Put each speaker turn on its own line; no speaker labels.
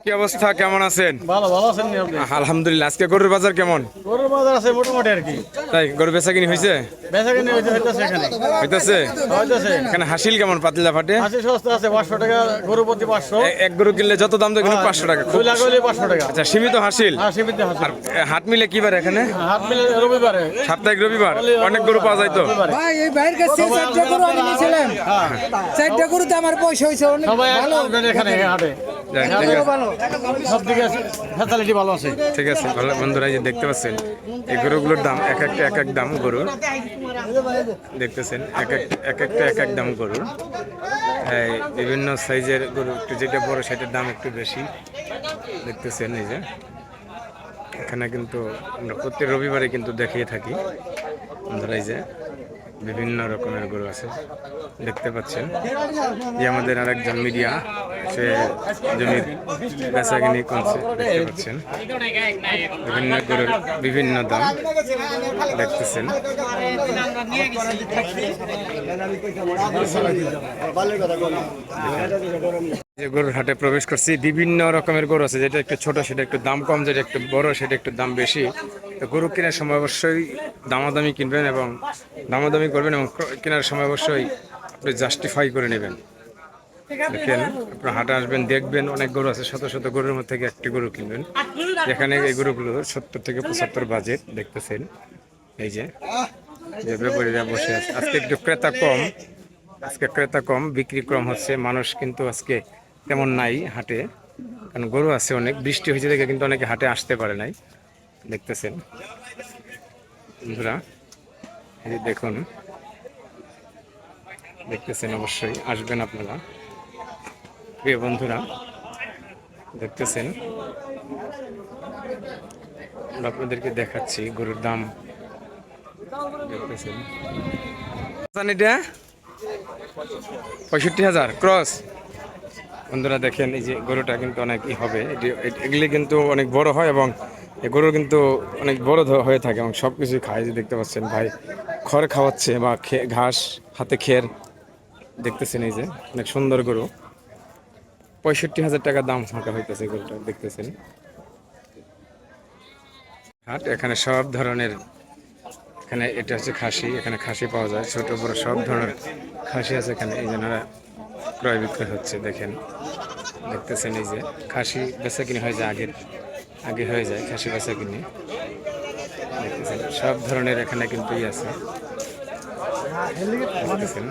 কি অবস্থা, কেমন আছেন?
ভালো ভালো আছেন নি আপনি?
আলহামদুলিল্লাহ। আজকে গরুর বাজার কেমন?
গরুর বাজার আছে মোটামুটি আর কি।
তাই গরু বেচা কিনি হয়েছে?
বেচাকেনি হইতেছে এখানে।
হইতেছে?
হইতেছে।
এখানে হাসিল কেমন পাতলা ফাটে?
হাসি সস্তা আছে 500 টাকা গরু প্রতি 500।
এক গরু কিনলে যত দাম দেয় 500 টাকা।
2 লাখ হইলে 500 টাকা।
আচ্ছা, সীমিত হাসিল।
হ্যাঁ সীমিত হাসি।
আর হাট মিলে কি বার এখানে?
হাট মিলে রবিবারে।
সাপ্তাহিক রবিবার অনেক গরু পাওয়া যায় তো।
ভাই এই বাইরের কাছে চারটা গরু আমি নিয়েছিলাম। চারটা গরুতে আমার পয়সা হয়েছে অনেক
সবাই
ভালো।
আসবেন এখানে হাটে।
যাই, ঠিক আছে।
ভালো।
সব দিকে ফ্যাসিলিটি ভালো আছে।
ঠিক আছে, ভালো। বন্ধুরা এই যে দেখতে পাচ্ছেন এই গরুগুলোর দাম এক এক দাম গরুর দেখতেছেন, এক এক দাম গরুর। এই বিভিন্ন সাইজের গরু, একটু যেটা বড় সেটার দাম একটু বেশি দেখতেছেন। এই যে এখানে কিন্তু আমরা প্রতি রবিবারে কিন্তু দেখিয়ে থাকি। বন্ধুরা এই যে বিভিন্ন রকমের গরু আছে দেখতে পাচ্ছেন। যে আমাদের আরেকজন মিডিয়া, সে জমির বেচাকিনি করছে দেখতে পাচ্ছেন। বিভিন্ন গরুর বিভিন্ন দাম দেখতেছেন। যে গরুর হাটে প্রবেশ করছি, বিভিন্ন রকমের গরু আছে, যেটা একটু ছোট সেটা একটু দাম কম, যেটা একটু বড় সেটা একটু দাম বেশি। তো গরু কেনার সময় অবশ্যই দামাদামি কিনবেন এবং দামাদামি করবেন, এবং কেনার সময় অবশ্যই আপনি জাস্টিফাই করে নেবেন। দেখেন, আপনার হাটে আসবেন, দেখবেন অনেক গরু আছে, শত শত গরুর মধ্যে থেকে একটি গরু কিনবেন। এখানে এই গরুগুলো 70 থেকে 75 বাজেট দেখতেছেন। এই যে ব্যাপারীরা বসে আছে। আজকে একটু ক্রেতা কম, আজকে ক্রেতা কম, বিক্রি কম হচ্ছে। মানুষ কিন্তু আজকে তেমন নাই হাটে, কারণ গরু আছে অনেক। বৃষ্টি হয়েছে দেখে কিন্তু অনেকে হাটে আসতে পারে নাই দেখতেছেন। বন্ধুরা এই যে দেখুন, দেখতেছেন, অবশ্যই আসবেন আপনারা প্রিয় বন্ধুরা। দেখতেছেন, আমরা আপনাদেরকে দেখাচ্ছি গরুর দাম দেখতেছেন। এটা 65,000 ক্রস। বন্ধুরা দেখেন, এই যে গরুটা কিন্তু অনেকই হবে, এগুলি কিন্তু অনেক বড় হয় এবং এই গরু কিন্তু অনেক বড় হয়ে থাকে এবং সব কিছুই খায়। যে দেখতে পাচ্ছেন ভাই খড় খাওয়াচ্ছে বা ঘাস হাতে খের দেখতেছেন। এই যে অনেক সুন্দর গরু, 65,000 টাকা দাম ফাঁকা হইতেছে গরুটা দেখতেছেন। হাট এখানে সব ধরনের, এখানে এটা হচ্ছে খাসি, এখানে খাসি পাওয়া যায়, ছোট বড় সব ধরনের খাসি আছে এখানে। এই জন্য ক্রয় বিক্রয় হচ্ছে দেখেন, দেখতেছেন। এই যে খাসি বেচা কিনে হয়ে যায়, আগে হয়ে যায় খাসি বেচা কিনে দেখতেছেন। সব ধরনের এখানে কিন্তু আছে দেখতেছেন।